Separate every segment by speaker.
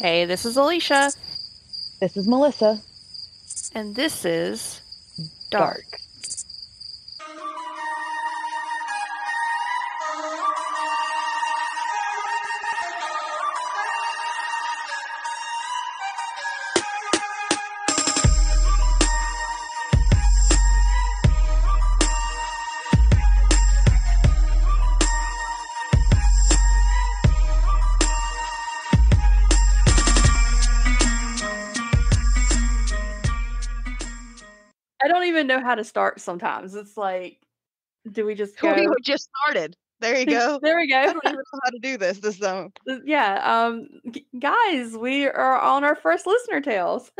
Speaker 1: Hey, this is Alicia,
Speaker 2: This is Melissa.
Speaker 1: and this is Dark.
Speaker 2: Dark.
Speaker 1: I don't even know how to start sometimes. It's like, do we just
Speaker 2: We
Speaker 1: go?
Speaker 2: just started. There you go.
Speaker 1: There we
Speaker 2: I
Speaker 1: go.
Speaker 2: don't even know how to do this time.
Speaker 1: Yeah, guys, we are on our first listener tales.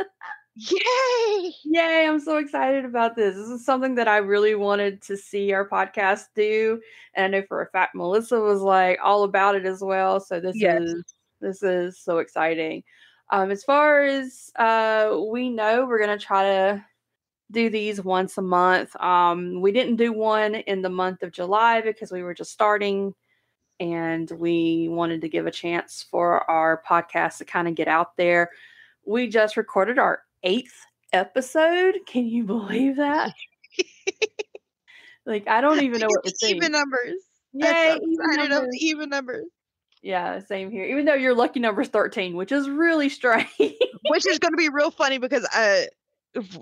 Speaker 2: Yay!
Speaker 1: Yay, I'm so excited about this. This is something that I really wanted to see our podcast do, and I know for a fact Melissa was like all about it as well. So
Speaker 2: Yes.
Speaker 1: this is so exciting. As far as we know, we're gonna try to do these once a month. We didn't do one in the month of July because we were just starting and we wanted to give a chance for our podcast to kind of get out there. We just recorded our 8th episode. Can you believe that? Like, I don't even
Speaker 2: We
Speaker 1: know
Speaker 2: get
Speaker 1: what to
Speaker 2: the even
Speaker 1: think.
Speaker 2: numbers. I'm so
Speaker 1: Yay, even
Speaker 2: excited of
Speaker 1: numbers.
Speaker 2: the even numbers.
Speaker 1: Yeah, same here. Even though your lucky number is 13, which is really strange.
Speaker 2: Which is going to be real funny because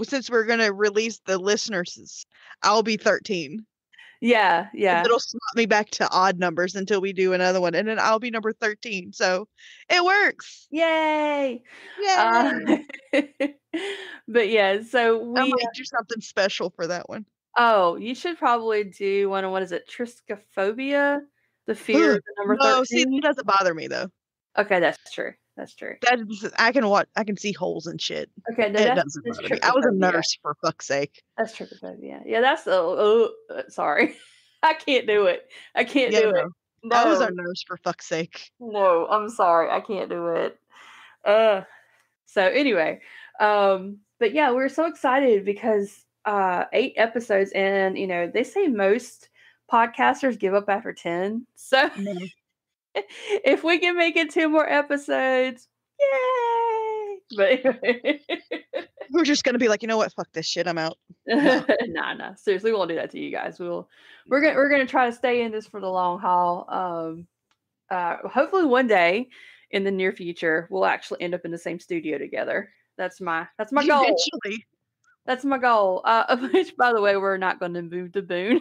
Speaker 2: since we're going to release the listeners, I'll be 13.
Speaker 1: Yeah,
Speaker 2: And
Speaker 1: yeah.
Speaker 2: it'll swap me back to odd numbers until we do another one. And then I'll be number 13. So it works.
Speaker 1: Yay. Uh,
Speaker 2: Yay!
Speaker 1: but yeah, so
Speaker 2: I
Speaker 1: we
Speaker 2: might do something special for that one.
Speaker 1: Oh, you should probably do one of what is it? Triskaphobia? The fear
Speaker 2: Ugh,
Speaker 1: of the number
Speaker 2: no, see,
Speaker 1: 13?
Speaker 2: that doesn't bother me though.
Speaker 1: Okay, that's true. That's true.
Speaker 2: I can watch. I can see holes and shit.
Speaker 1: Okay, no,
Speaker 2: It doesn't
Speaker 1: that's
Speaker 2: bother me. I was a
Speaker 1: trypophobia.
Speaker 2: nurse for fuck's sake.
Speaker 1: That's trypophobia. Yeah, that's sorry. I can't do it. I can't
Speaker 2: Yeah,
Speaker 1: do it.
Speaker 2: no, I was a
Speaker 1: No.
Speaker 2: nurse for fuck's sake.
Speaker 1: No, I'm sorry. I can't do it. Uh so anyway, but yeah, we're so excited because 8 episodes and they say most podcasters give up after 10. So
Speaker 2: No.
Speaker 1: if we can make it 2 more episodes, yay! But
Speaker 2: We're just gonna be like, you know what? Fuck this shit. I'm out. No,
Speaker 1: nah. Seriously, we won't do that to you guys. We're
Speaker 2: no.
Speaker 1: gonna try to stay in this for the long haul. Hopefully one day in the near future we'll actually end up in the same studio together. That's my goal.
Speaker 2: Eventually,
Speaker 1: That's my goal. Which by the way, we're not going to move to Boone.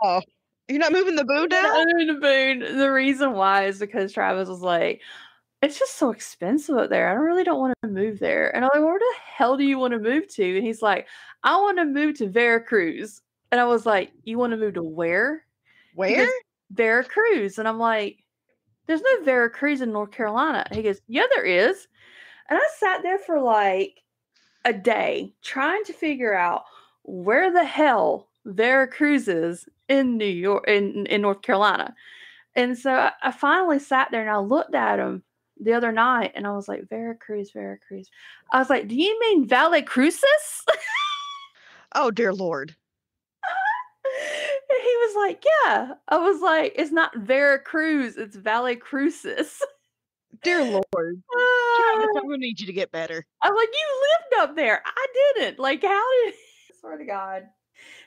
Speaker 2: no. You're not moving the boo
Speaker 1: We're
Speaker 2: now.
Speaker 1: not moving to Boone. The reason why is because Travis was like, it's just so expensive up there. I really don't want to move there. And I'm like, where the hell do you want to move to? And he's like, I want to move to Veracruz. And I was like, you want to move to where? He
Speaker 2: Where?
Speaker 1: goes, Veracruz. And I'm like, there's no Veracruz in North Carolina. He goes, yeah, there is. And I sat there for like a day trying to figure out where the hell Veracruz is in New York, in North Carolina. And so I finally sat there and I looked at him the other night and I was like, Veracruz, Veracruz. I was like, do you mean Valley Crucis?
Speaker 2: Oh dear Lord.
Speaker 1: And he was like, yeah. I was like, it's not Veracruz, it's Valley Crucis.
Speaker 2: Dear Lord. Travis, I'm gonna need you to get better.
Speaker 1: I was like, you lived up there. I didn't. Like, how did swear to God.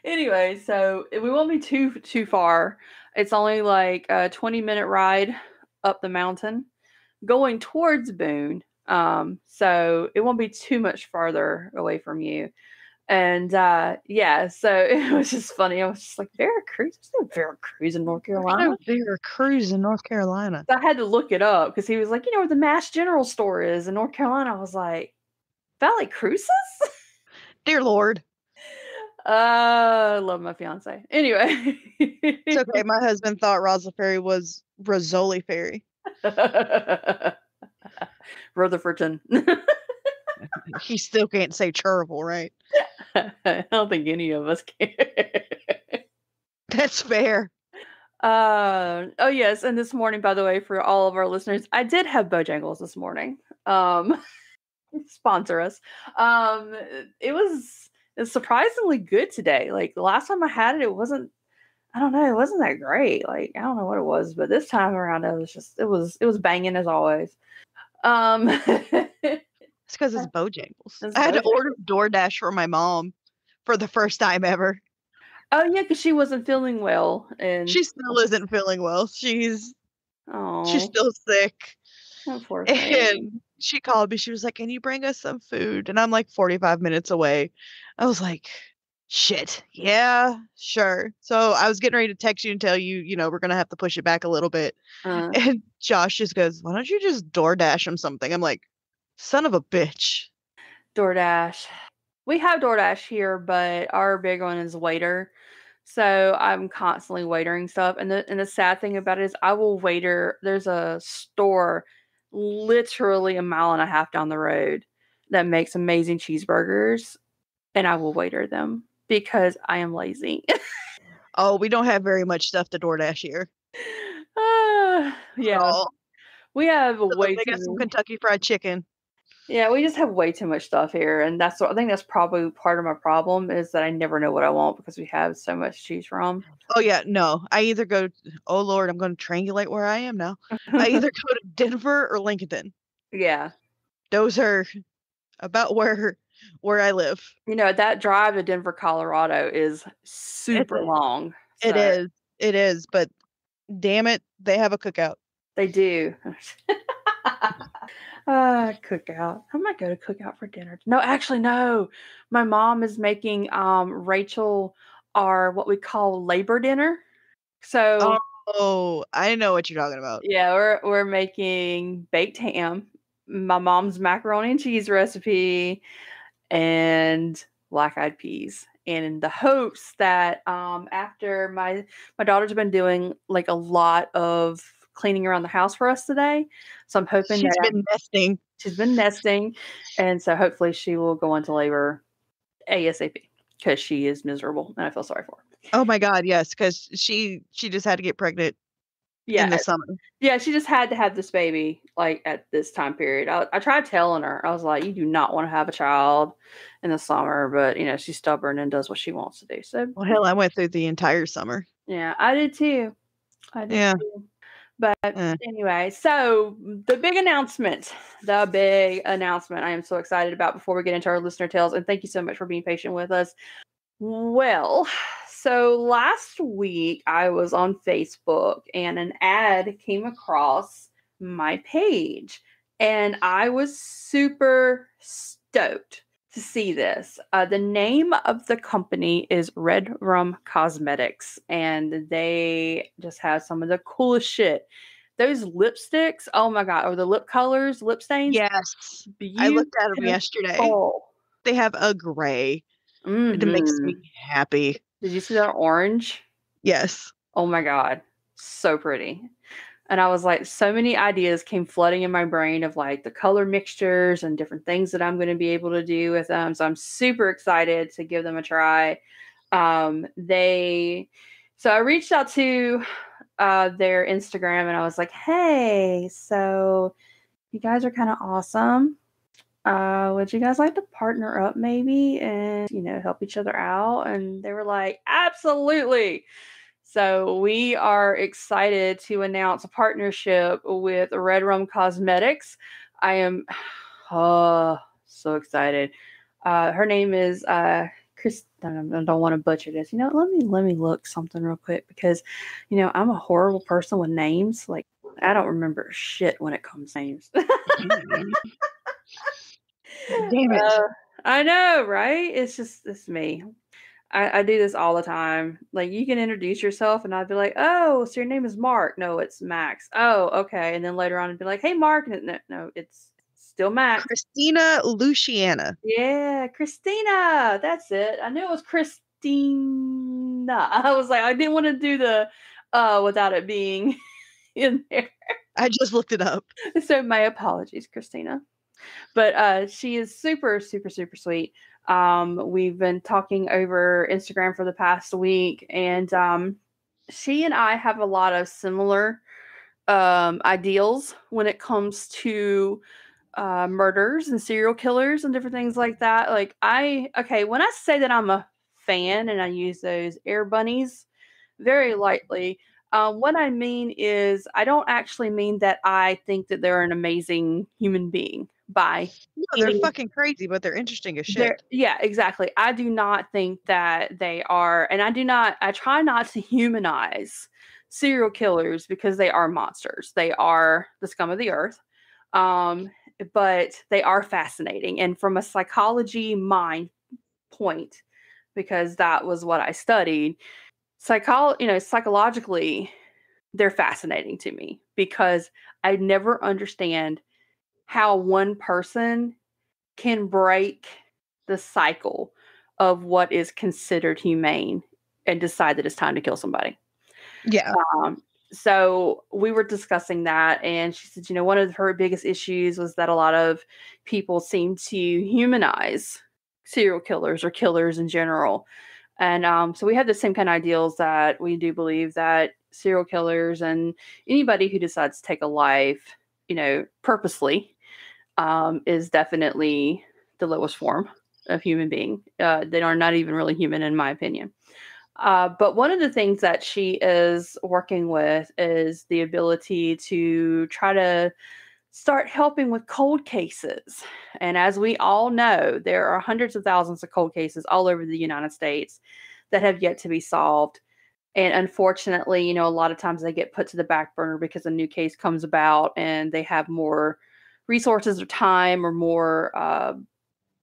Speaker 1: Anyway, so we won't be too far. It's only like a 20-minute ride up the mountain going towards Boone. So it won't be too much farther away from you. And yeah, so it was just funny. I was just like, Veracruz? There's no Veracruz in North
Speaker 2: There's
Speaker 1: Carolina.
Speaker 2: no Veracruz in North Carolina.
Speaker 1: I had to look it up because he was like, where the Mass General store is in North Carolina. I was like, Valley Crucis?
Speaker 2: Dear Lord.
Speaker 1: I love my fiance. Anyway.
Speaker 2: It's okay. My husband thought Rosa Ferry was Rizzoli Ferry.
Speaker 1: Rutherfordton.
Speaker 2: He still can't say chervil, right?
Speaker 1: I don't think any of us can.
Speaker 2: That's fair.
Speaker 1: Oh yes, and this morning, by the way, for all of our listeners, I did have Bojangles this morning. Sponsor us. It was surprisingly good today. Like the last time I had it, it wasn't. I don't know. It wasn't that great. Like I don't know what it was, but this time around, it was banging as always.
Speaker 2: It's because it's Bojangles.
Speaker 1: That's
Speaker 2: I had to
Speaker 1: Bojack.
Speaker 2: order DoorDash for my mom for the first time ever.
Speaker 1: Oh yeah, because she wasn't feeling well, and
Speaker 2: She still isn't feeling well. She's
Speaker 1: oh,
Speaker 2: still sick.
Speaker 1: poor thing.
Speaker 2: And she called me. She was like, "Can you bring us some food?" And I'm like 45 minutes away. I was like, "Shit. Yeah, sure." So I was getting ready to text you and tell you, we're gonna have to push it back a little bit.
Speaker 1: Uh,
Speaker 2: And Josh just goes, "Why don't you just DoorDash him something?" I'm like, "Son of a bitch."
Speaker 1: DoorDash. We have DoorDash here, but our big one is Waiter. So I'm constantly waitering stuff. And the sad thing about it is I will waiter. There's a store literally a mile and a half down the road that makes amazing cheeseburgers, and I will waiter them because I am lazy.
Speaker 2: Oh, we don't have very much stuff to DoorDash here at
Speaker 1: Yeah,
Speaker 2: all.
Speaker 1: we have
Speaker 2: So
Speaker 1: way
Speaker 2: they
Speaker 1: too
Speaker 2: got some
Speaker 1: many.
Speaker 2: Kentucky Fried Chicken.
Speaker 1: Yeah, we just have way too much stuff here, and I think that's probably part of my problem is that I never know what I want because we have so much to choose from.
Speaker 2: Oh yeah, no. I either go, oh Lord, I'm going to triangulate where I am now. I either go to Denver or Lincoln.
Speaker 1: Yeah.
Speaker 2: Those are about where I live.
Speaker 1: That drive to Denver, Colorado is
Speaker 2: It's
Speaker 1: super long.
Speaker 2: it
Speaker 1: So
Speaker 2: is. It is, but damn it, they have a cookout.
Speaker 1: they do. Cookout. I might go to cookout for dinner. No, actually, no. My mom is making Rachel our what we call labor dinner. So
Speaker 2: Oh, I know what you're talking about.
Speaker 1: yeah, we're making baked ham, my mom's macaroni and cheese recipe, and black eyed peas. And in the hopes that after my daughter's been doing like a lot of cleaning around the house for us today, so I'm hoping
Speaker 2: She's
Speaker 1: that
Speaker 2: been nesting.
Speaker 1: she's been nesting, and so hopefully she will go into labor ASAP because she is miserable and I feel sorry for her.
Speaker 2: Oh my God, yes, because she just had to get pregnant in
Speaker 1: Yeah,
Speaker 2: the summer.
Speaker 1: yeah, she just had to have this baby like at this time period. I tried telling her, I was like, "You do not want to have a child in the summer," but she's stubborn and does what she wants to do. So
Speaker 2: Well, hell, I went through the entire summer.
Speaker 1: yeah, I did too. I did
Speaker 2: Yeah.
Speaker 1: too. But
Speaker 2: eh.
Speaker 1: anyway, so the big announcement I am so excited about before we get into our listener tales, and thank you so much for being patient with us. Well, so last week I was on Facebook and an ad came across my page, and I was super stoked to see this. The name of the company is Red Rum Cosmetics, and they just have some of the coolest shit. Those lipsticks, oh my God, or the lip colors, lip stains,
Speaker 2: Yes. I looked at them yesterday.
Speaker 1: beautiful.
Speaker 2: They have a gray. It makes
Speaker 1: Hmm.
Speaker 2: me happy.
Speaker 1: Did you see that orange?
Speaker 2: Yes.
Speaker 1: Oh my God. So pretty. And I was like, so many ideas came flooding in my brain of like the color mixtures and different things that I'm going to be able to do with them. So I'm super excited to give them a try. So I reached out to their Instagram and I was like, hey, so you guys are kind of awesome. Would you guys like to partner up maybe and, help each other out? And they were like, absolutely. So we are excited to announce a partnership with Red Rum Cosmetics. I am so excited. Her name is Chris. I don't want to butcher this. Let me look something real quick because, I'm a horrible person with names. Like I don't remember shit when it comes to names.
Speaker 2: Damn it.
Speaker 1: I know, right? It's me. I do this all the time. Like you can introduce yourself and I'd be like, "Oh, so your name is Mark." No, it's Max. Oh, okay. And then later on I'd be like, "Hey, Mark." And no, it's still Max.
Speaker 2: Christina Luciana.
Speaker 1: Yeah, Christina. That's it. I knew it was Christina. I was like, I didn't want to do the without it being in there.
Speaker 2: I just looked it up.
Speaker 1: So my apologies, Christina. But she is super, super, super sweet. We've been talking over Instagram for the past week, and she and I have a lot of similar ideals when it comes to murders and serial killers and different things like that. When I say that I'm a fan and I use those air bunnies very lightly, What I mean is, I don't actually mean that I think that they're an amazing human being by
Speaker 2: No, they're
Speaker 1: any.
Speaker 2: fucking crazy, but they're interesting as shit.
Speaker 1: Yeah, exactly. I do not think that they are, and I try not to humanize serial killers because they are monsters. They are the scum of the earth. Um, but they are fascinating. And from a psychology mind point, because that was what I studied, psychologically, they're fascinating to me because I never understand how one person can break the cycle of what is considered humane and decide that it's time to kill somebody.
Speaker 2: Yeah.
Speaker 1: Um, so we were discussing that, and she said, one of her biggest issues was that a lot of people seem to humanize serial killers or killers in general. And so we have the same kind of ideals that we do believe that serial killers and anybody who decides to take a life, purposely, is definitely the lowest form of human being. They are not even really human, in my opinion. But one of the things that she is working with is the ability to try to start helping with cold cases. And as we all know, there are hundreds of thousands of cold cases all over the United States that have yet to be solved. And unfortunately, a lot of times they get put to the back burner because a new case comes about and they have more resources or time or more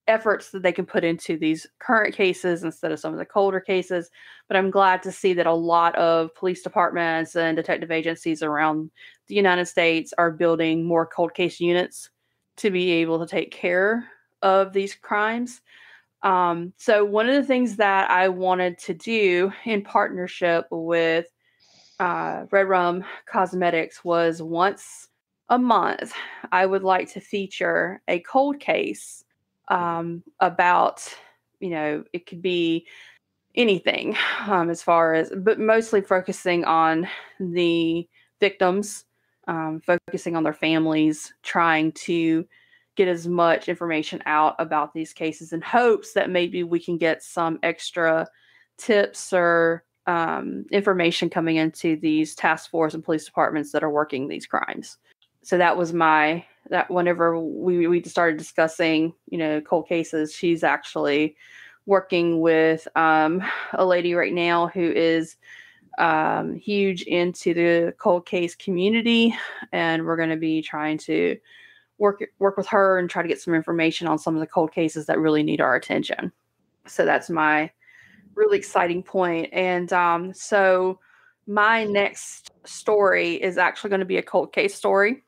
Speaker 1: efforts that they can put into these current cases instead of some of the colder cases. But I'm glad to see that a lot of police departments and detective agencies around the United States are building more cold case units to be able to take care of these crimes. So one of the things that I wanted to do in partnership with Red Rum Cosmetics was once a month, I would like to feature a cold case about, it could be anything as far as, but mostly focusing on the victims, focusing on their families, trying to get as much information out about these cases in hopes that maybe we can get some extra tips or information coming into these task force and police departments that are working these crimes. So that was that whenever we started discussing, cold cases, she's actually working with a lady right now who is huge into the cold case community, and we're going to be trying to work with her and try to get some information on some of the cold cases that really need our attention. So that's my really exciting point. And so my next story is actually going to be a cold case story,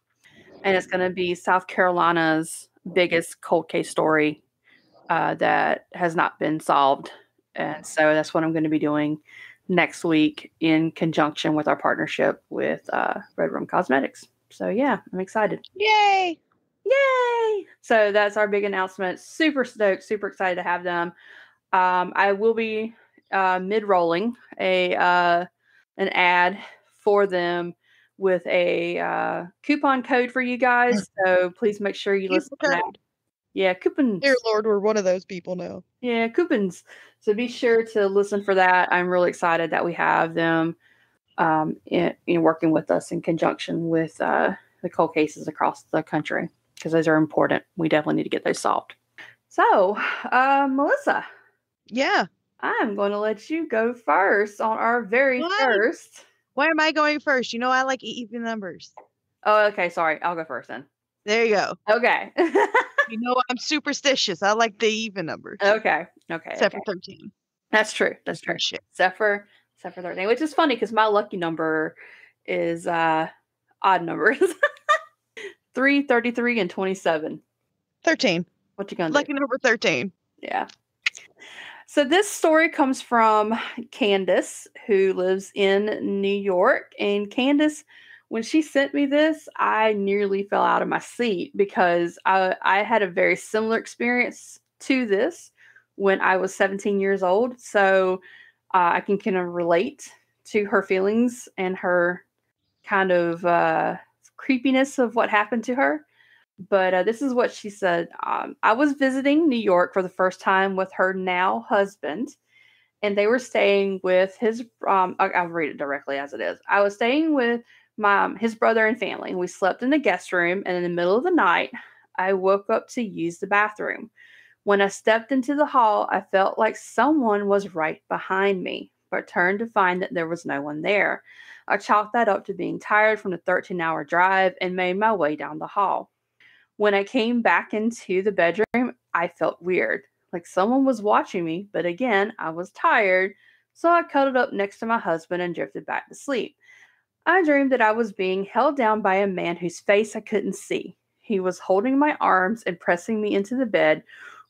Speaker 1: and it's going to be South Carolina's biggest cold case story that has not been solved. And so that's what I'm going to be doing next week in conjunction with our partnership with Red Room Cosmetics. So yeah, I'm excited.
Speaker 2: Yay!
Speaker 1: Yay! So that's our big announcement. Super stoked, super excited to have them. I will be mid-rolling an ad for them with a coupon code for you guys. So please make sure you listen for that. Yeah, coupons.
Speaker 2: Dear Lord, we're one of those people now.
Speaker 1: Yeah, coupons. So be sure to listen for that. I'm really excited that we have them working with us in conjunction with the cold cases across the country because those are important. We definitely need to get those solved. So, Melissa.
Speaker 2: Yeah.
Speaker 1: I'm going to let you go first on our very first.
Speaker 2: Why am I going first? I like even numbers.
Speaker 1: Oh, okay. Sorry. I'll go first then.
Speaker 2: There you go.
Speaker 1: Okay.
Speaker 2: I'm superstitious. I like the even numbers.
Speaker 1: Okay.
Speaker 2: Except for 13.
Speaker 1: That's true. That's true. Except for 13, which is funny because my lucky number is odd numbers. 3, 33, and 27.
Speaker 2: 13.
Speaker 1: What you gonna
Speaker 2: Lucky number 13.
Speaker 1: Yeah. So this story comes from Candace, who lives in New York. And Candace, when she sent me this, I nearly fell out of my seat because I had a very similar experience to this when I was 17 years old. So I can kind of relate to her feelings and her kind of creepiness of what happened to her. But this is what she said. I was visiting New York for the first time with her now husband, and they were staying with his I'll read it directly as it is. I was staying with his brother and family, and we slept in the guest room, and in the middle of the night I woke up to use the bathroom. When I stepped into the hall, I felt like someone was right behind me, but turned to find that there was no one there. I chalked that up to being tired from the 13-hour drive and made my way down the hall. When I came back into the bedroom, I felt weird, like someone was watching me, but again, I was tired, so I cuddled up next to my husband and drifted back to sleep. I dreamed that I was being held down by a man whose face I couldn't see. He was holding my arms and pressing me into the bed,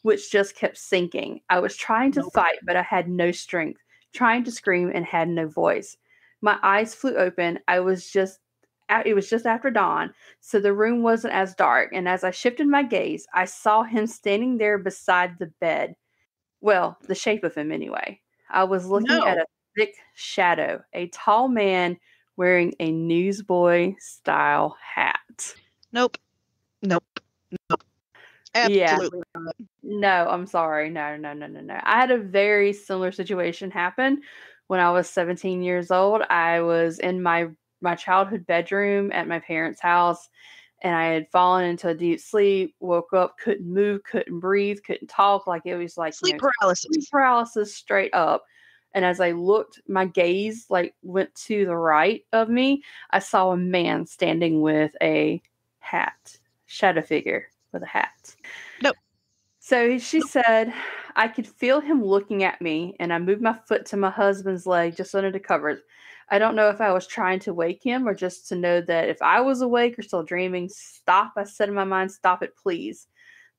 Speaker 1: which just kept sinking. I was trying to
Speaker 2: Nope.
Speaker 1: fight, but I had no strength, trying to scream and had no voice. My eyes flew open. It was just after dawn, so the room wasn't as dark, and as I shifted my gaze, I saw him standing there beside the bed. Well, the shape of him anyway. I was looking at
Speaker 2: No.
Speaker 1: a thick shadow, a tall man wearing a newsboy style hat.
Speaker 2: Nope. Nope. Nope.
Speaker 1: Yeah.
Speaker 2: Absolutely not.
Speaker 1: No, I'm sorry. No, no, no, no, no. I had a very similar situation happen when I was 17 years old. I was in my childhood bedroom at my parents' house, and I had fallen into a deep sleep, woke up, couldn't move, couldn't breathe, couldn't talk, like it was like,
Speaker 2: Sleep
Speaker 1: sleep
Speaker 2: paralysis.
Speaker 1: paralysis straight up. And as I looked, my gaze like went to the right of me. I saw a man standing with a hat, shadow figure with a hat.
Speaker 2: Nope.
Speaker 1: So she said, I could feel him looking at me, and I moved my foot to my husband's leg just under the covers. I don't know if I was trying to wake him or just to know that if I was awake or still dreaming. Stop, I said in my mind, stop it, please.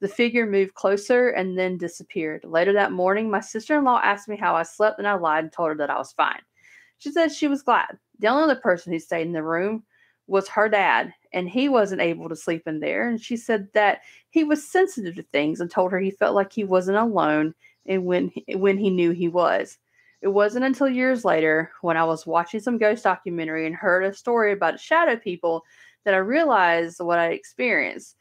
Speaker 1: The figure moved closer and then disappeared. Later that morning, my sister in law asked me how I slept, and I lied and told her that I was fine. She said she was glad. The only other person who stayed in the room was her dad, and he wasn't able to sleep in there. And she said that he was sensitive to things and told her he felt like he wasn't alone and when he knew he was. It wasn't until years later when I was watching some ghost documentary and heard a story about shadow people that I realized what I experienced.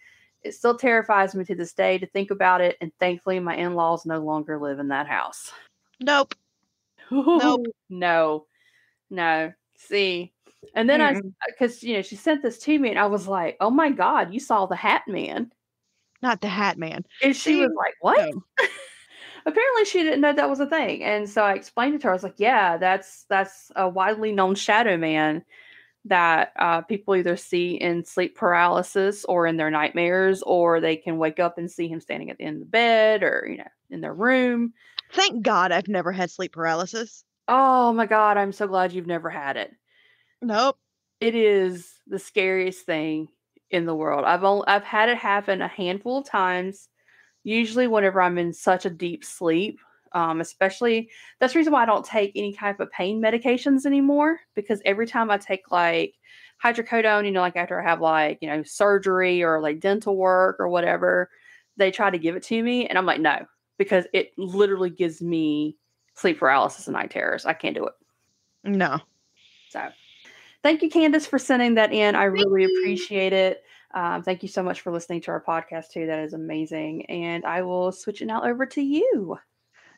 Speaker 1: It still terrifies me to this day to think about it, and thankfully my in-laws no longer live in that house.
Speaker 2: Nope. Nope.
Speaker 1: No. No. See. And then
Speaker 2: Mm-mm.
Speaker 1: because she sent this to me, and I was like, "Oh my god, you saw the Hat Man."
Speaker 2: Not the Hat Man.
Speaker 1: And she
Speaker 2: See?
Speaker 1: was like, "What?"
Speaker 2: No.
Speaker 1: Apparently, she didn't know that was a thing, and so I explained it to her. I was like, "Yeah, that's a widely known shadow man that people either see in sleep paralysis or in their nightmares, or they can wake up and see him standing at the end of the bed or in their room."
Speaker 2: Thank God I've never had sleep paralysis.
Speaker 1: Oh my god, I'm so glad you've never had it.
Speaker 2: Nope.
Speaker 1: It is the scariest thing in the world. I've had it happen a handful of times, usually whenever I'm in such a deep sleep. Especially that's the reason why I don't take any type of pain medications anymore, because every time I take like hydrocodone, like after I have like, surgery or like dental work or whatever, they try to give it to me and I'm like, no, because it literally gives me sleep paralysis and night terrors. I can't do it.
Speaker 2: No.
Speaker 1: So thank you, Candace, for sending that in. I
Speaker 2: Thank
Speaker 1: really
Speaker 2: you.
Speaker 1: appreciate it. Thank you so much for listening to our podcast, too. That is amazing. And I will switch it now over to you.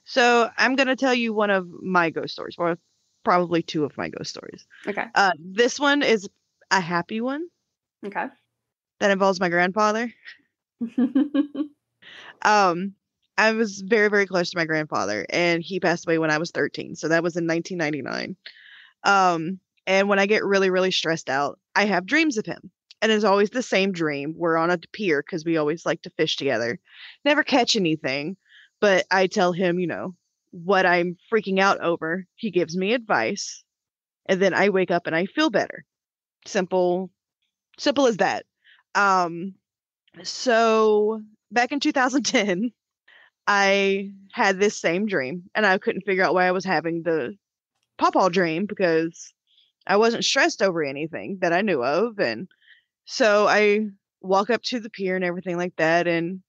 Speaker 2: So I'm gonna tell you one of my ghost stories, or probably two of my ghost stories.
Speaker 1: Okay.
Speaker 2: This one is a happy one
Speaker 1: Okay.
Speaker 2: that involves my grandfather. Um, I was very, very close to my grandfather, and he passed away when I was 13. So that was in 1999. And when I get really, really stressed out, I have dreams of him. And it's always the same dream. We're on a pier because we always like to fish together. Never catch anything, but I tell him, what I'm freaking out over. He gives me advice, and then I wake up and I feel better. Simple, simple as that. Um, so back in 2010, I had this same dream, and I couldn't figure out why I was having the pawpaw dream because I wasn't stressed over anything that I knew of. And so I walk up to the pier and everything like that, and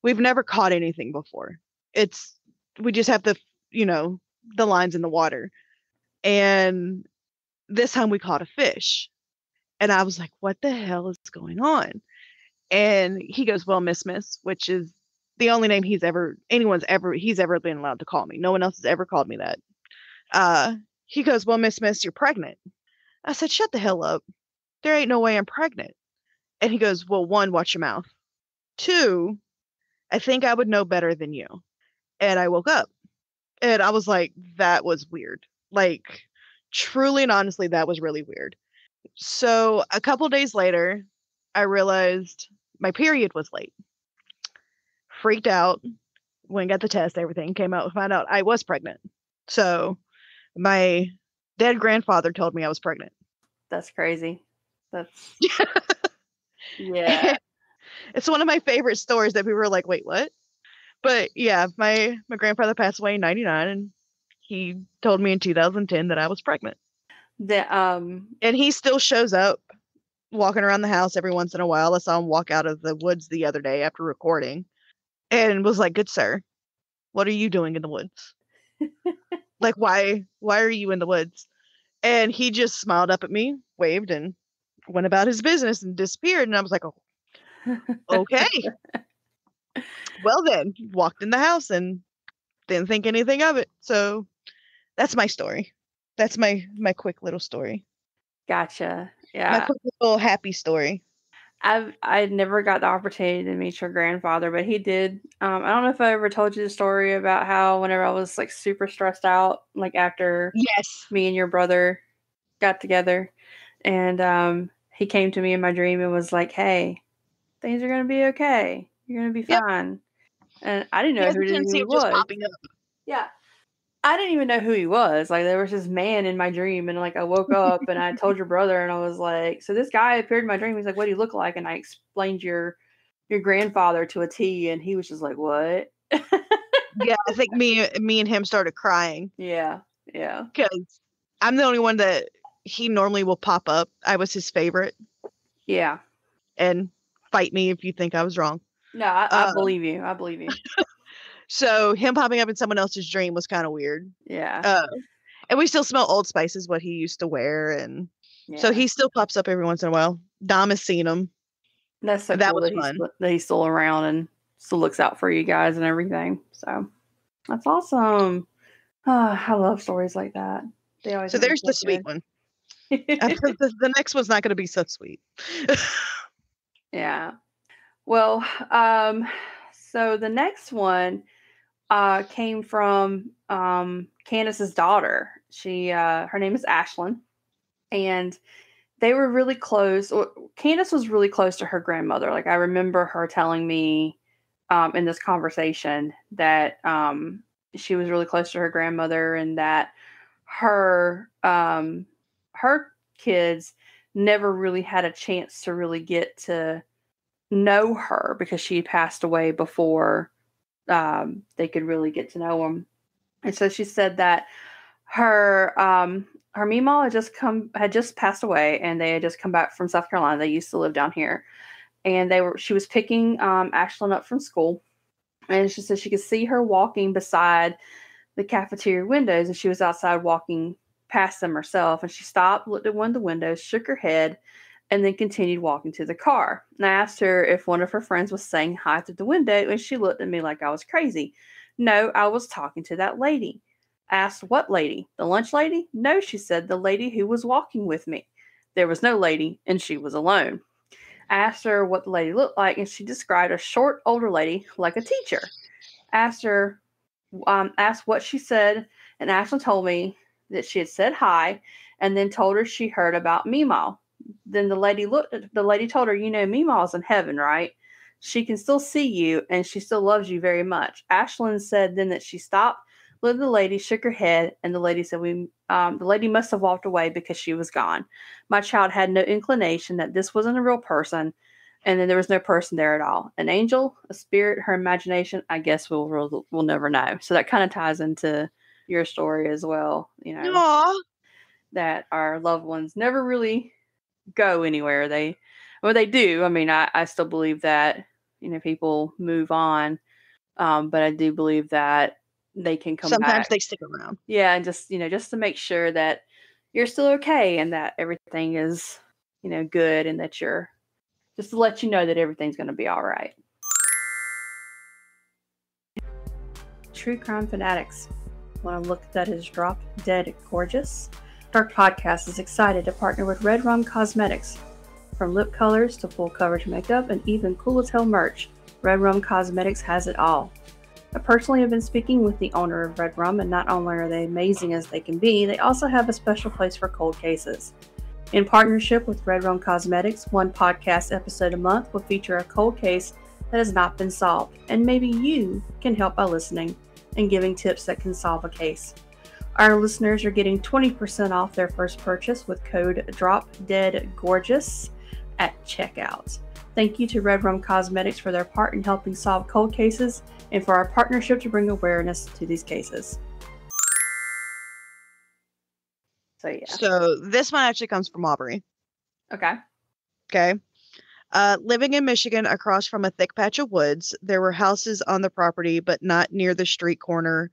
Speaker 2: we've never caught anything before. It's we just have the lines in the water. And this time we caught a fish. And I was like, what the hell is going on? And he goes, well, Miss, which is the only name he's ever been allowed to call me. No one else has ever called me that. He goes, "Well, Miss, you're pregnant." I said, "Shut the hell up. There ain't no way I'm pregnant." And he goes, "Well, one, watch your mouth. Two, I think I would know better than you." And I woke up and I was like, that was weird. Like, truly and honestly, that was really weird. So a couple days later, I realized my period was late. Freaked out, went and got the test, everything came out, found out I was pregnant. So my dead grandfather told me I was pregnant.
Speaker 1: That's crazy. That's yeah.
Speaker 2: It's one of my favorite stories that people are like, "Wait, what?" But yeah, my grandfather passed away in 99, and he told me in 2010 that I was pregnant.
Speaker 1: The
Speaker 2: And he still shows up walking around the house every once in a while. I saw him walk out of the woods the other day after recording and was like, "Good sir, what are you doing in the woods? Like, why are you in the woods?" And he just smiled up at me, waved, and went about his business and disappeared. And I was like, "Oh, okay." Well then, walked in the house and didn't think anything of it. So that's my story. That's my quick little story.
Speaker 1: Gotcha.
Speaker 2: My
Speaker 1: Yeah.
Speaker 2: quick little happy story.
Speaker 1: I never got the opportunity to meet your grandfather, but he did. I don't know if I ever told you the story about how whenever I was like super stressed out, like after
Speaker 2: Yes.
Speaker 1: me and your brother got together, and he came to me in my dream and was like, "Hey, things are gonna be okay. You're gonna be
Speaker 2: Yep.
Speaker 1: fine." And I didn't
Speaker 2: He
Speaker 1: know
Speaker 2: has a
Speaker 1: who
Speaker 2: tendency
Speaker 1: he
Speaker 2: of just
Speaker 1: was.
Speaker 2: popping up.
Speaker 1: Yeah. I didn't even know who he was. Like there was this man in my dream, and like I woke up and I told your brother, and I was like, "So this guy appeared in my dream." He's like, "What do you look like?" And I explained your grandfather to a T, and he was just like, "What?"
Speaker 2: Yeah, I think me and him started crying
Speaker 1: Yeah,
Speaker 2: because I'm the only one that he normally will pop up. I was his favorite
Speaker 1: yeah.
Speaker 2: and fight me if you think I was wrong.
Speaker 1: No, I
Speaker 2: Uh,
Speaker 1: believe you. I believe you.
Speaker 2: so him popping up in someone else's dream was kind of weird.
Speaker 1: Yeah,
Speaker 2: And we still smell Old Spice is what he used to wear, and so
Speaker 1: yeah.
Speaker 2: he still pops up every once in a while. Dom has seen him,
Speaker 1: That's so
Speaker 2: and that
Speaker 1: cool
Speaker 2: was
Speaker 1: that
Speaker 2: fun.
Speaker 1: he's still around and still looks out for you guys and everything. So that's awesome. I love stories like that. They always
Speaker 2: So
Speaker 1: make me
Speaker 2: there's the
Speaker 1: feel
Speaker 2: sweet
Speaker 1: good.
Speaker 2: one. The next one's not going to be so sweet.
Speaker 1: Yeah. Well, so the next one came from Candace's daughter. She her name is Ashlyn, and they were really close. Candace was really close to her grandmother. Like I remember her telling me in this conversation that she was really close to her grandmother, and that her kids never really had a chance to really get to know her because she passed away before they could really get to know him. And so she said that her Meemaw had just passed away, and they had just come back from South Carolina. They used to live down here, and she was picking Ashlyn up from school, and she said she could see her walking beside the cafeteria windows, and she was outside walking past them herself, and she stopped, looked at one of the windows, shook her head, and then continued walking to the car. And I asked her if one of her friends was saying hi through the window, and she looked at me like I was crazy. No, I was talking to that lady. I asked, what lady? The lunch lady? No, she said, the lady who was walking with me. There was no lady, and she was alone. I asked her what the lady looked like, and she described a short, older lady like a teacher. Asked her, asked what she said, and Ashlyn told me that she had said hi, and then told her she heard about Meemaw. Then the lady told her, you know, Meemaw's in heaven, right? She can still see you, and she still loves you very much. Ashlyn said then that she stopped, looked at the lady, shook her head, and the lady said, the lady must have walked away because she was gone. My child had no inclination that this wasn't a real person, and then there was no person there at all. An angel, a spirit, her imagination, I guess we'll never know. So that kind of ties into your story as well, you know,
Speaker 2: Aw.
Speaker 1: that our loved ones never really go anywhere. They do. I mean, I still believe that, you know, people move on. But I do believe that they can come
Speaker 2: Sometimes
Speaker 1: back.
Speaker 2: they stick around.
Speaker 1: Yeah. And just, you know, just to make sure that you're still okay and that everything is, you know, good, and that you're just to let you know that everything's going to be all right. true crime fanatics. Want to look that is drop dead gorgeous? Dark Podcast is excited to partner with Red Rum Cosmetics. From lip colors to full coverage makeup and even cool as hell merch, Red Rum Cosmetics has it all. I personally have been speaking with the owner of Red Rum, and not only are they amazing as they can be, they also have a special place for cold cases. In partnership with Red Rum Cosmetics, one podcast episode a month will feature a cold case that has not been solved, and maybe you can help by listening and giving tips that can solve a case. Our listeners are getting 20% off their first purchase with code DROPDEADGORGEOUS at checkout. Thank you to Red Rum Cosmetics for their part in helping solve cold cases and for our partnership to bring awareness to these cases. So, yeah.
Speaker 2: So this one actually comes from Aubrey.
Speaker 1: Okay.
Speaker 2: Okay. Living in Michigan across from a thick patch of woods, there were houses on the property, but not near the street/corner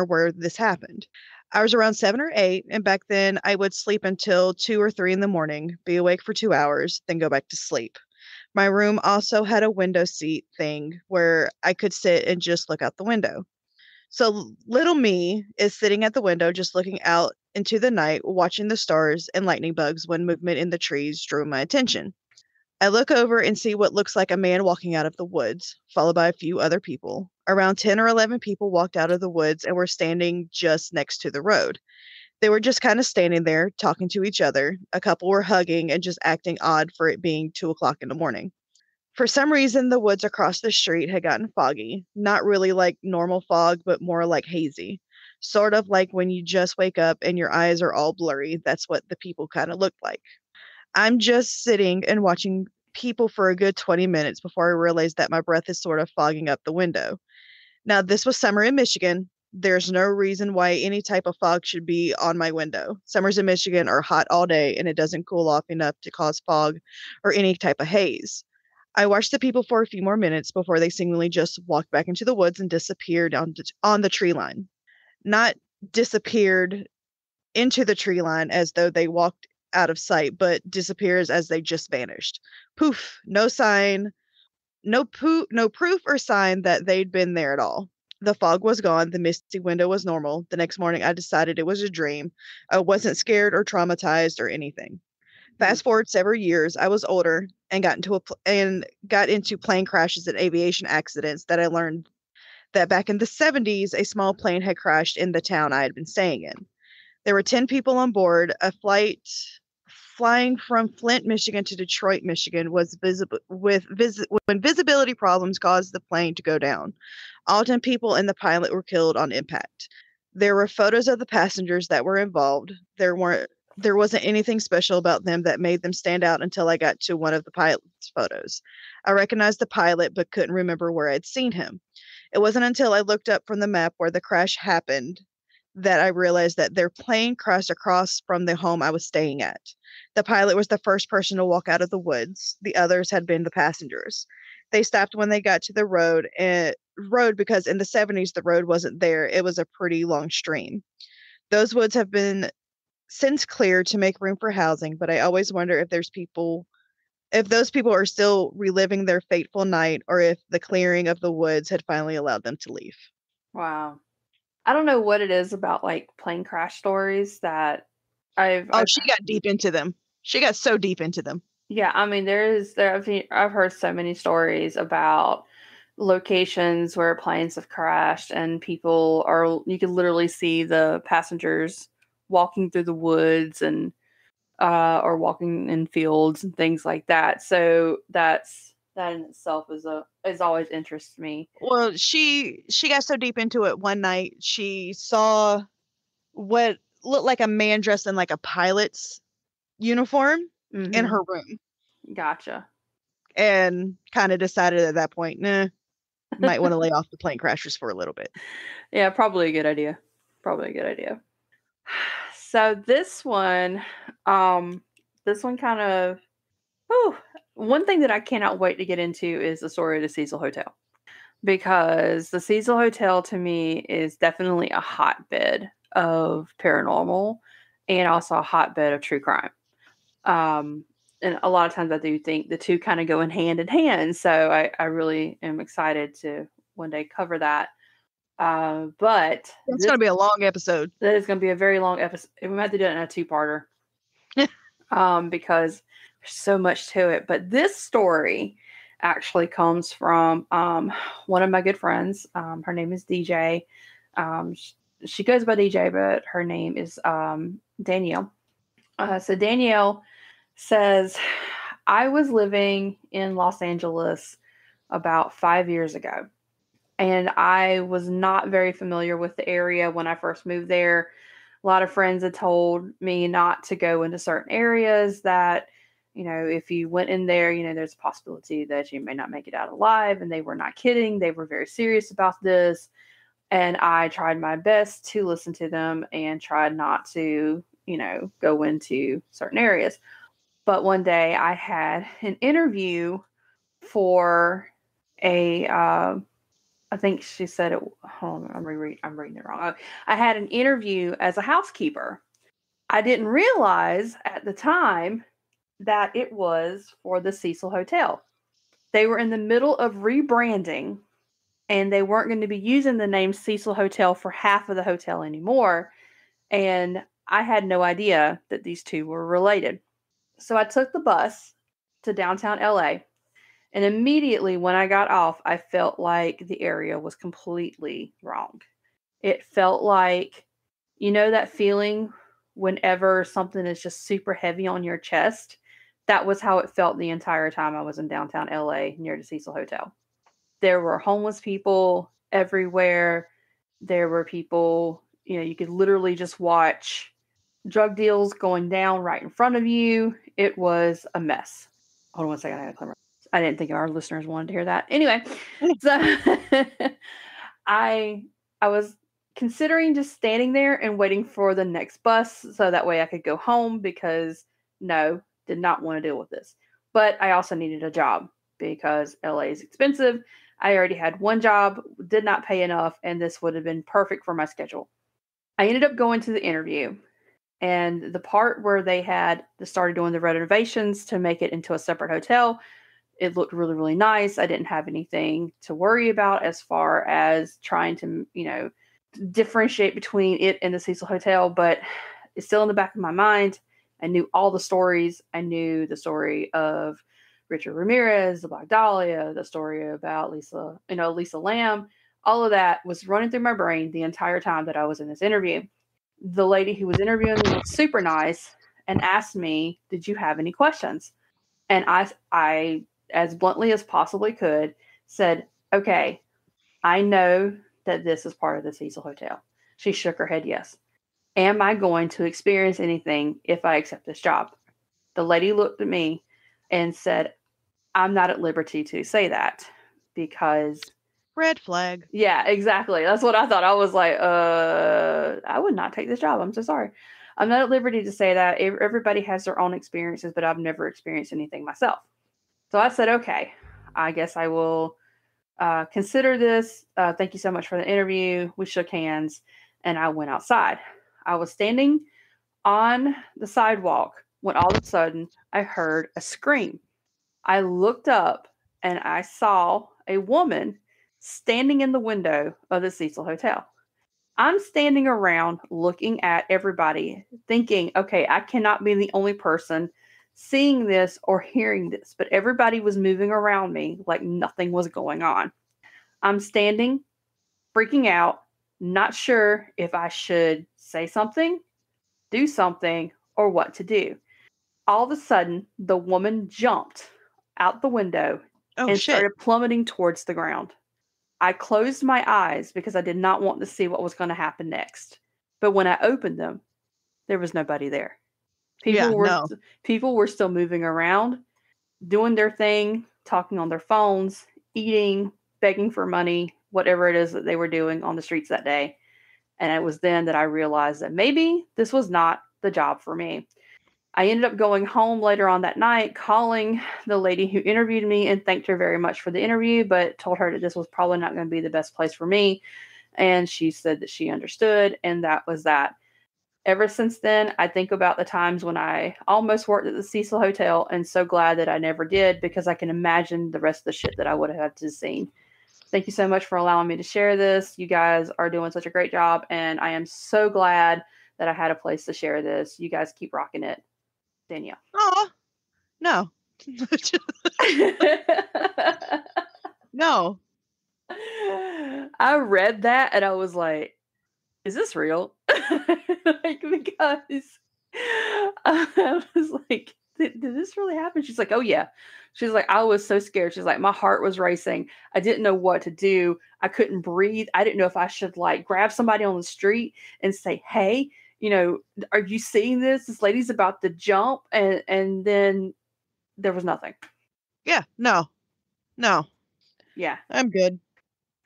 Speaker 2: where this happened. I was around 7 or 8, and back then I would sleep until 2 or 3 in the morning, be awake for 2 hours, then go back to sleep. My room also had a window seat thing where I could sit and just look out the window. So little me is sitting at the window just looking out into the night, watching the stars and lightning bugs when movement in the trees drew my attention. I look over and see what looks like a man walking out of the woods, followed by a few other people. Around 10 or 11 people walked out of the woods and were standing just next to the road. They were just kind of standing there, talking to each other. A couple were hugging and just acting odd for it being 2 o'clock in the morning. For some reason, the woods across the street had gotten foggy. Not really like normal fog, but more like hazy. Sort of like when you just wake up and your eyes are all blurry. That's what the people kind of looked like. I'm just sitting and watching people for a good 20 minutes before I realized that my breath is sort of fogging up the window. Now, this was summer in Michigan. There's no reason why any type of fog should be on my window. Summers in Michigan are hot all day, and it doesn't cool off enough to cause fog or any type of haze. I watched the people for a few more minutes before they seemingly just walked back into the woods and disappeared on the tree line. Not disappeared into the tree line as though they walked out of sight, but disappears as they just vanished. Poof, no sign, no proof or sign that they'd been there at all. The fog was gone, the misty window was normal. The next morning I decided it was a dream. I wasn't scared or traumatized or anything. Fast forward several years, I was older and got into plane crashes and aviation accidents that I learned that back in the 70s a small plane had crashed in the town I had been staying in. There were 10 people on board. A flight flying from Flint, Michigan to Detroit, Michigan was when visibility problems caused the plane to go down. All 10 people and the pilot were killed on impact. There were photos of the passengers that were involved. There wasn't anything special about them that made them stand out until I got to one of the pilot's photos. I recognized the pilot but couldn't remember where I'd seen him. It wasn't until I looked up from the map where the crash happened that I realized that their plane crashed across from the home I was staying at. The pilot was the first person to walk out of the woods. The others had been the passengers. They stopped when they got to the road because in the 70s the road wasn't there. It was a pretty long stream. Those woods have been since cleared to make room for housing, but I always wonder if those people are still reliving their fateful night or if the clearing of the woods had finally allowed them to leave.
Speaker 1: Wow. I don't know what it is about like plane crash stories that I've
Speaker 2: she got deep into them. She got so deep into them.
Speaker 1: Yeah, I mean I've heard so many stories about locations where planes have crashed and you can literally see the passengers walking through the woods and or walking in fields and things like that. So that in itself is always interests me.
Speaker 2: Well, she got so deep into it one night, she saw what looked like a man dressed in like a pilot's uniform in her room.
Speaker 1: Gotcha.
Speaker 2: And kind of decided at that point, might want to lay off the plane crashers for a little bit.
Speaker 1: Yeah, probably a good idea. So this one kind of, one thing that I cannot wait to get into is the story of the Cecil Hotel. Because the Cecil Hotel to me is definitely a hotbed of paranormal and also a hotbed of true crime. And a lot of times I do think the two kind of go in hand. So I really am excited to one day cover that. But
Speaker 2: It's going to be a long episode.
Speaker 1: That is going to be a very long episode. We might have to do it in a 2-parter. Because there's so much to it. But this story actually comes from one of my good friends. Her name is DJ. She goes by DJ, but her name is Danielle. So Danielle says, I was living in Los Angeles about 5 years ago. And I was not very familiar with the area when I first moved there. A lot of friends had told me not to go into certain areas, that, if you went in there, there's a possibility that you may not make it out alive. And they were not kidding. They were very serious about this. And I tried my best to listen to them and tried not to, go into certain areas. But one day I had an interview for a, I think she said it. Hold on, I'm reading it wrong. I had an interview as a housekeeper. I didn't realize at the time that it was for the Cecil Hotel. They were in the middle of rebranding, and they weren't going to be using the name Cecil Hotel for half of the hotel anymore. And I had no idea that these two were related. So I took the bus to downtown LA. And immediately when I got off, I felt like the area was completely wrong. It felt like, that feeling whenever something is just super heavy on your chest. That was how it felt the entire time I was in downtown LA near the Cecil Hotel. There were homeless people everywhere. There were people, you could literally just watch drug deals going down right in front of you. It was a mess. Hold on one second. I gotta clear. I didn't think our listeners wanted to hear that. Anyway, so I was considering just standing there and waiting for the next bus so that way I could go home, because did not want to deal with this. But I also needed a job because LA is expensive. I already had one job, did not pay enough, and this would have been perfect for my schedule. I ended up going to the interview, and the part where they had started doing the renovations to make it into a separate hotel, it looked really, really nice. I didn't have anything to worry about as far as trying to, differentiate between it and the Cecil Hotel, but it's still in the back of my mind. I knew all the stories. I knew the story of Richard Ramirez, the Black Dahlia, the story about Lisa Lamb. All of that was running through my brain the entire time that I was in this interview. The lady who was interviewing me was super nice and asked me, did you have any questions? And I, as bluntly as possibly could, said, okay, I know that this is part of the Cecil Hotel. She shook her head yes. Am I going to experience anything if I accept this job? The lady looked at me and said, I'm not at liberty to say that, because...
Speaker 2: Red flag.
Speaker 1: Yeah, exactly. That's what I thought. I was like, I would not take this job. I'm so sorry. I'm not at liberty to say that. Everybody has their own experiences, but I've never experienced anything myself. So I said, okay, I guess I will consider this. Thank you so much for the interview. We shook hands and I went outside. I was standing on the sidewalk when all of a sudden I heard a scream. I looked up and I saw a woman standing in the window of the Cecil Hotel. I'm standing around looking at everybody thinking, okay, I cannot be the only person seeing this or hearing this, but everybody was moving around me like nothing was going on. I'm standing, freaking out, not sure if I should say something, do something, or what to do. All of a sudden, the woman jumped out the window and started plummeting towards the ground. I closed my eyes because I did not want to see what was going to happen next. But when I opened them, there was nobody there. People were still moving around, doing their thing, talking on their phones, eating, begging for money, whatever it is that they were doing on the streets that day. And it was then that I realized that maybe this was not the job for me. I ended up going home later on that night, calling the lady who interviewed me and thanked her very much for the interview, but told her that this was probably not going to be the best place for me. And she said that she understood, and that was that. Ever since then, I think about the times when I almost worked at the Cecil Hotel, and so glad that I never did, because I can imagine the rest of the shit that I would have had to see. Thank you so much for allowing me to share this. You guys are doing such a great job, and I am so glad that I had a place to share this. You guys keep rocking it. Danielle.
Speaker 2: Oh, no. No.
Speaker 1: I read that and I was like, is this real? Like, because I was like, did this really happen? She's like, oh yeah. She's like, I was so scared. She's like, my heart was racing. I didn't know what to do. I couldn't breathe. I didn't know if I should like grab somebody on the street and say, hey, are you seeing this? This lady's about to jump. And then there was nothing.
Speaker 2: Yeah, no.
Speaker 1: Yeah.
Speaker 2: I'm good.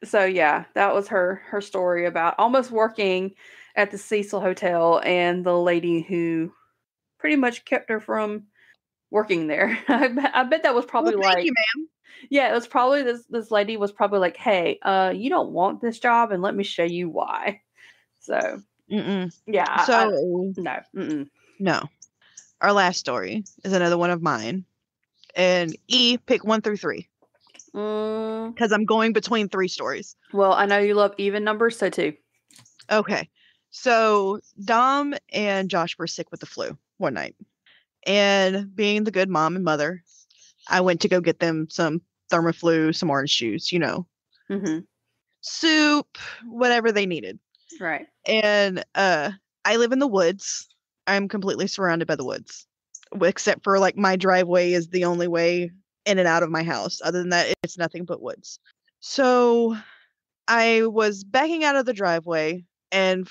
Speaker 1: So yeah, that was her story about almost working at the Cecil Hotel and the lady who pretty much kept her from working there. I bet that was probably
Speaker 2: Well, thank
Speaker 1: like,
Speaker 2: you, ma'am.
Speaker 1: yeah, it was probably this lady was probably like, hey, you don't want this job, and let me show you why. So yeah,
Speaker 2: So,
Speaker 1: no,
Speaker 2: no. Our last story is another one of mine. And pick 1 through 3. Because I'm going between 3 stories.
Speaker 1: Well, I know you love even numbers, so 2.
Speaker 2: Okay. So Dom and Josh were sick with the flu one night. And being the good mom and mother, I went to go get them some Thermoflu, some orange juice, soup, whatever they needed.
Speaker 1: Right.
Speaker 2: And I live in the woods. I'm completely surrounded by the woods, except for like my driveway is the only way in and out of my house. Other than that, it's nothing but woods. So I was backing out of the driveway, and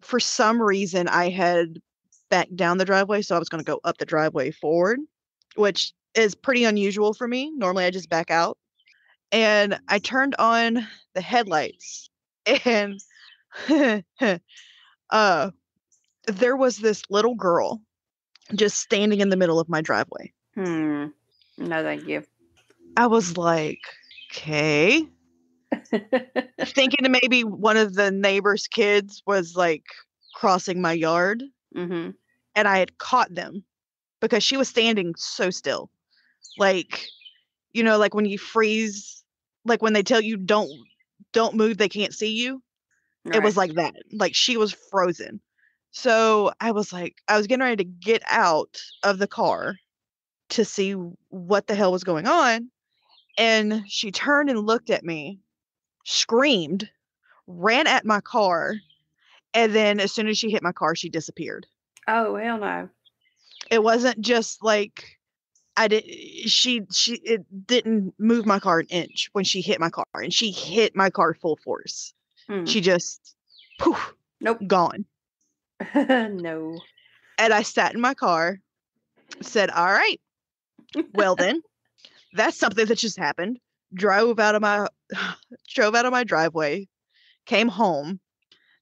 Speaker 2: for some reason, I had backed down the driveway, so I was going to go up the driveway forward, which is pretty unusual for me. Normally, I just back out. And I turned on the headlights, and there was this little girl just standing in the middle of my driveway.
Speaker 1: No, thank you.
Speaker 2: I was like, okay. Thinking that maybe one of the neighbor's kids was like crossing my yard.
Speaker 1: Mm-hmm.
Speaker 2: And I had caught them because she was standing so still. Like, like when you freeze, like when they tell you don't move, they can't see you.
Speaker 1: Right.
Speaker 2: It was like that. Like she was frozen. So I was getting ready to get out of the car to see what the hell was going on. And she turned and looked at me, screamed, ran at my car, and then as soon as she hit my car, she disappeared.
Speaker 1: Oh, hell no.
Speaker 2: It wasn't just like it didn't move my car an inch when she hit my car, and she hit my car full force. She just poof,
Speaker 1: nope,
Speaker 2: gone.
Speaker 1: No.
Speaker 2: And I sat in my car, said, all right, well then, that's something that just happened. Drove out of my driveway, came home.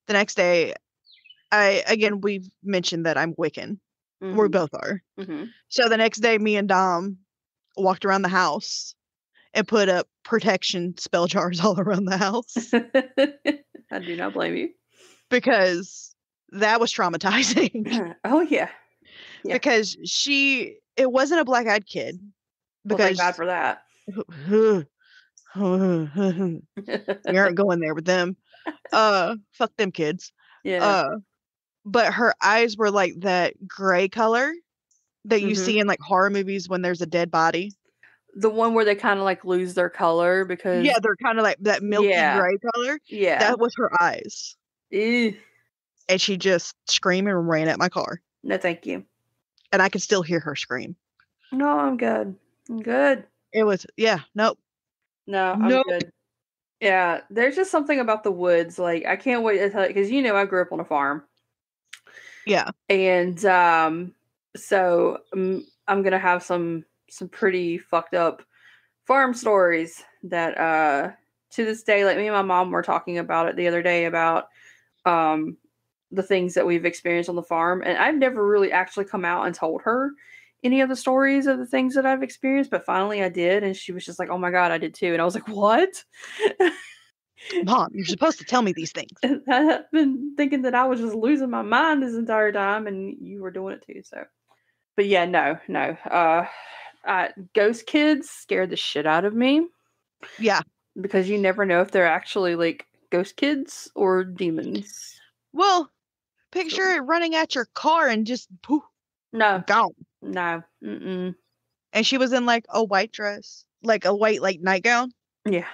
Speaker 2: The next day, we've mentioned that I'm Wiccan.
Speaker 1: Mm-hmm.
Speaker 2: We both are.
Speaker 1: Mm-hmm.
Speaker 2: So the next day, me and Dom walked around the house and put up protection spell jars all around the house.
Speaker 1: I do not blame you.
Speaker 2: Because that was traumatizing.
Speaker 1: Oh, yeah.
Speaker 2: Because it wasn't a black-eyed kid.
Speaker 1: Because, well, thank God for that.
Speaker 2: We aren't going there with them. Fuck them kids.
Speaker 1: Yeah.
Speaker 2: But her eyes were like that gray color that you see in like horror movies when there's a dead body.
Speaker 1: The one where they kind of like lose their color because
Speaker 2: they're kind of like that milky gray color.
Speaker 1: Yeah.
Speaker 2: That was her eyes.
Speaker 1: Ew.
Speaker 2: And she just screamed and ran at my car.
Speaker 1: No, thank you.
Speaker 2: And I could still hear her scream.
Speaker 1: No, I'm good. I'm good.
Speaker 2: It was, nope.
Speaker 1: No, I'm good. Yeah, there's just something about the woods. Like, I can't wait to tell you, because I grew up on a farm.
Speaker 2: Yeah.
Speaker 1: And so I'm going to have some pretty fucked up farm stories that to this day, like me and my mom were talking about it the other day about the things that we've experienced on the farm. And I've never really actually come out and told her any of the stories of the things that I've experienced, but finally I did. And she was just like, oh my God, I did too. And I was like, what?
Speaker 2: Mom, you're supposed to tell me these things.
Speaker 1: I've been thinking that I was just losing my mind this entire time, and you were doing it too. So, but yeah, no. Ghost kids scared the shit out of me.
Speaker 2: Yeah.
Speaker 1: because you never know if they're actually like ghost kids or demons.
Speaker 2: Well, picture it running at your car and just poof,
Speaker 1: No,
Speaker 2: gone.
Speaker 1: no,
Speaker 2: And she was in like a white dress, like a white like nightgown.
Speaker 1: yeah,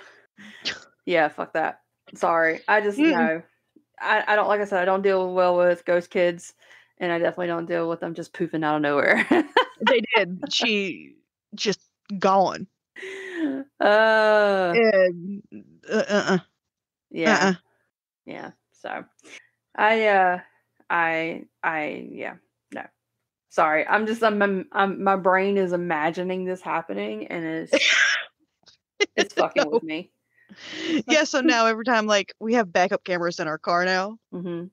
Speaker 1: yeah. Fuck that. Sorry, I just
Speaker 2: Mm-mm.
Speaker 1: no. I don't, like I said, I don't deal well with ghost kids, and I definitely don't deal with them just poofing out of nowhere.
Speaker 2: They did. She just gone.
Speaker 1: uh,
Speaker 2: And,
Speaker 1: yeah,
Speaker 2: uh.
Speaker 1: yeah. So, yeah, no. Sorry, I'm my brain is imagining this happening, and it's fucking with
Speaker 2: No.
Speaker 1: me.
Speaker 2: Yeah, so now every time like we have backup cameras in our car now,
Speaker 1: Mm-hmm.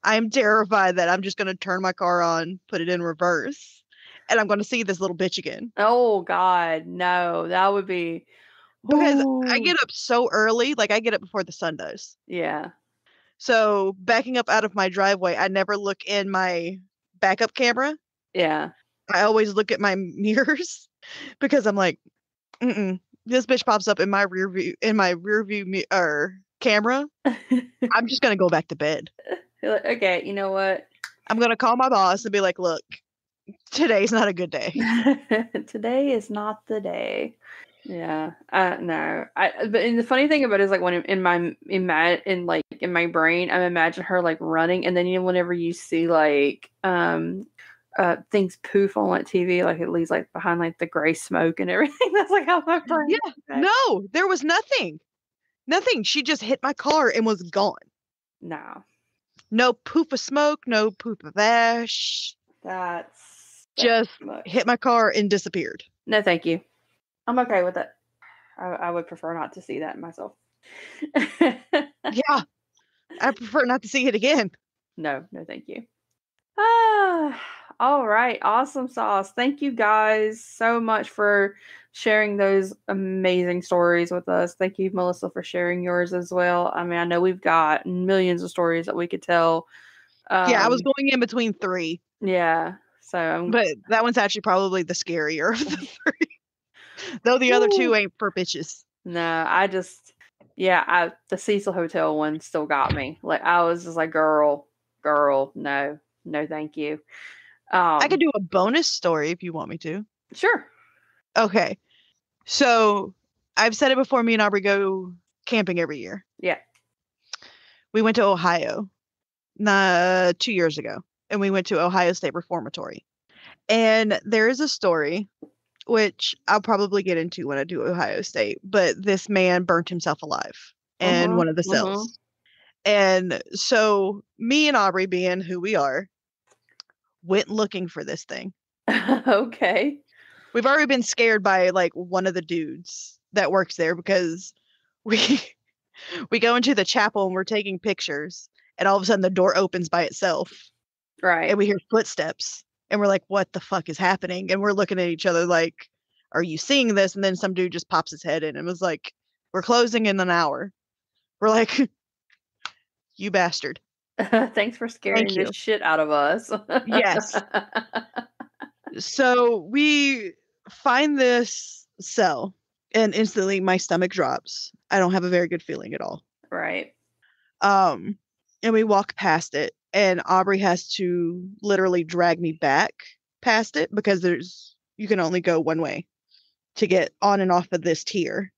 Speaker 2: I'm terrified that I'm just gonna turn my car on, put it in reverse, and I'm gonna see this little bitch again.
Speaker 1: Oh God, no, that would be.
Speaker 2: Because I
Speaker 1: Ooh,
Speaker 2: get up so early, like I get up before the sun does.
Speaker 1: yeah,
Speaker 2: So backing up out of my driveway, I never look in my backup camera.
Speaker 1: yeah.
Speaker 2: I always look at my mirrors because I'm like, mm-mm. This bitch pops up in my rear view camera. I'm just gonna go back to bed.
Speaker 1: You're like, okay, you know what?
Speaker 2: I'm gonna call my boss and be like, look, today's not a good day.
Speaker 1: Today is not the day. Yeah, no. But and the funny thing about it is like when in my brain, I imagine her like running, and then whenever you see like things poof on like TV, like it leaves like behind like the gray smoke and everything. That's like how my brain.
Speaker 2: Yeah, no, there was nothing. Nothing. She just hit my car and was gone.
Speaker 1: No,
Speaker 2: No poof of smoke, no poof of ash.
Speaker 1: that's
Speaker 2: Just
Speaker 1: too much.
Speaker 2: hit my car and disappeared.
Speaker 1: No, thank you. I'm okay with it. I would prefer not to see that myself.
Speaker 2: Yeah, I prefer not to see it again.
Speaker 1: No, no, thank you. Ah, all right. Awesome sauce. Thank you guys so much for sharing those amazing stories with us. Thank you, Melissa, for sharing yours as well. I mean, I know we've got millions of stories that we could tell.
Speaker 2: Yeah, I was
Speaker 1: Um,
Speaker 2: going in between 3,
Speaker 1: yeah. So
Speaker 2: but that one's actually probably the scarier of the 3. Though the other 2 ain't for bitches.
Speaker 1: no, the Cecil Hotel one still got me. Like I was just like, girl, no, no, thank you.
Speaker 2: I could
Speaker 1: Um,
Speaker 2: do a bonus story if you want me to.
Speaker 1: sure.
Speaker 2: Okay. So I've said it before, me and Aubrey go camping every year.
Speaker 1: Yeah.
Speaker 2: We went to Ohio 2 years ago, and we went to Ohio State Reformatory. And there is a story, which I'll probably get into when I do Ohio State, but this man burnt himself alive in
Speaker 1: Mhm.
Speaker 2: one of the
Speaker 1: Mhm.
Speaker 2: cells. And so me and Aubrey, being who we are, went looking for this thing.
Speaker 1: Okay.
Speaker 2: We've already been scared by like one of the dudes that works there because we we go into the chapel and we're taking pictures, and all of a sudden the door opens by itself
Speaker 1: Right.
Speaker 2: and we hear footsteps, and we're like, what the fuck is happening? And we're looking at each other like, are you seeing this? And then some dude just pops his head in and was like, we're closing in an hour. We're like, you bastard.
Speaker 1: Thanks for
Speaker 2: Thank
Speaker 1: scaring the
Speaker 2: you.
Speaker 1: shit out of us.
Speaker 2: Yes. So we find this cell, and instantly my stomach drops. I don't have a very good feeling at all.
Speaker 1: Right.
Speaker 2: Um, and we walk past it, and Aubrey has to literally drag me back past it because you can only go one way to get on and off of this tier.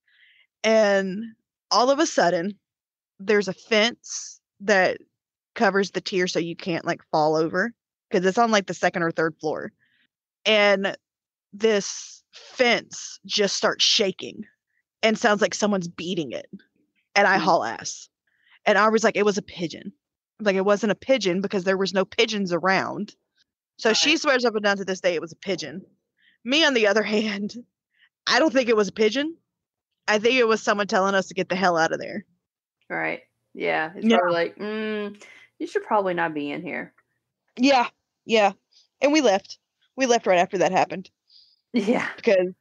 Speaker 2: And all of a sudden, there's a fence that covers the tier so you can't like fall over because it's on like the second or third floor. And this fence just starts shaking and sounds like someone's beating it. And I
Speaker 1: Mm.
Speaker 2: haul ass. And I was like, it was a pigeon. Like it wasn't a pigeon because there was no pigeons around. So she
Speaker 1: Right.
Speaker 2: swears up and down to this day it was a pigeon. Me, on the other hand, I don't think it was a pigeon. I think it was someone telling us to get the hell out of there.
Speaker 1: Right. Yeah. It's
Speaker 2: Yeah.
Speaker 1: probably like, you should probably not be in here.
Speaker 2: Yeah. Yeah. And we left. We left right after that happened
Speaker 1: Yeah.
Speaker 2: because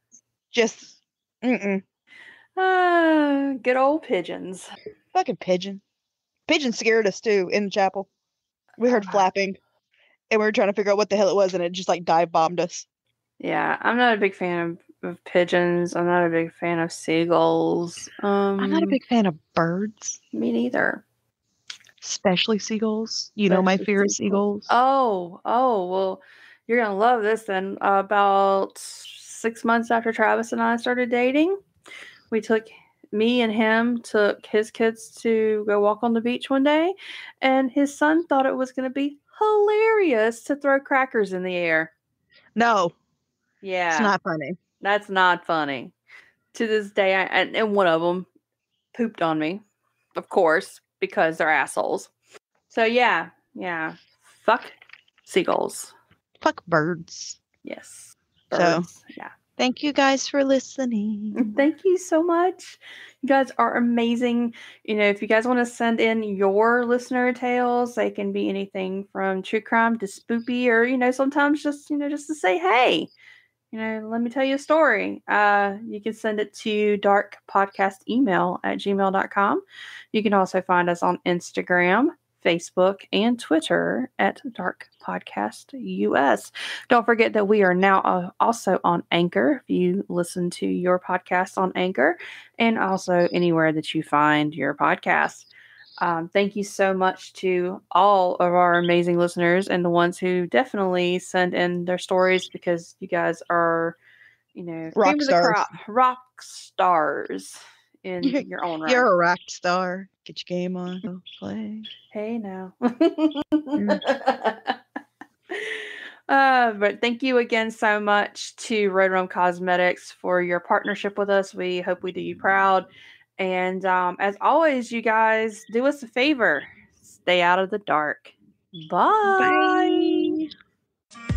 Speaker 2: just, mm-mm.
Speaker 1: Good old pigeons.
Speaker 2: Fucking pigeon. Pigeon scared us too in the chapel. We heard flapping and we were trying to figure out what the hell it was, and it just like dive bombed us.
Speaker 1: Yeah, I'm not a big fan of of pigeons. I'm not a big fan of seagulls.
Speaker 2: I'm not a big fan of birds,
Speaker 1: Me neither.
Speaker 2: especially seagulls. You know my
Speaker 1: Especially
Speaker 2: fear of
Speaker 1: seagulls.
Speaker 2: seagulls.
Speaker 1: Oh, well, you're gonna love this then. About 6 months after Travis and I started dating, me and him took his kids to go walk on the beach one day, and his son thought it was gonna be hilarious to throw crackers in the air.
Speaker 2: No, it's
Speaker 1: Yeah,
Speaker 2: not funny.
Speaker 1: that's not funny. To this day, and one of them pooped on me, of course, because they're assholes. So yeah. Fuck seagulls.
Speaker 2: Fuck birds.
Speaker 1: Yes.
Speaker 2: So,
Speaker 1: Birds. Yeah.
Speaker 2: thank you guys for listening.
Speaker 1: Thank you so much. You guys are amazing. If you guys want to send in your listener tales, they can be anything from true crime to spoopy, or sometimes just to say hey. Let me tell you a story. You can send it to darkpodcastemail@gmail.com. You can also find us on Instagram, Facebook, and Twitter at Dark Podcast US. Don't forget that we are now also on Anchor if you listen to your podcast on Anchor, and also anywhere that you find your podcast. Thank you so much to all of our amazing listeners and the ones who definitely send in their stories, because you guys are,
Speaker 2: Rock
Speaker 1: cream of the
Speaker 2: stars.
Speaker 1: crop, rock stars in your own right.
Speaker 2: You're a rock star. Get your game on. Go play.
Speaker 1: Hey now. But thank you again so much to Red Rum Cosmetics for your partnership with us. We hope we do you proud. And as always, you guys do us a favor. Stay out of the dark. Bye.
Speaker 2: Bye.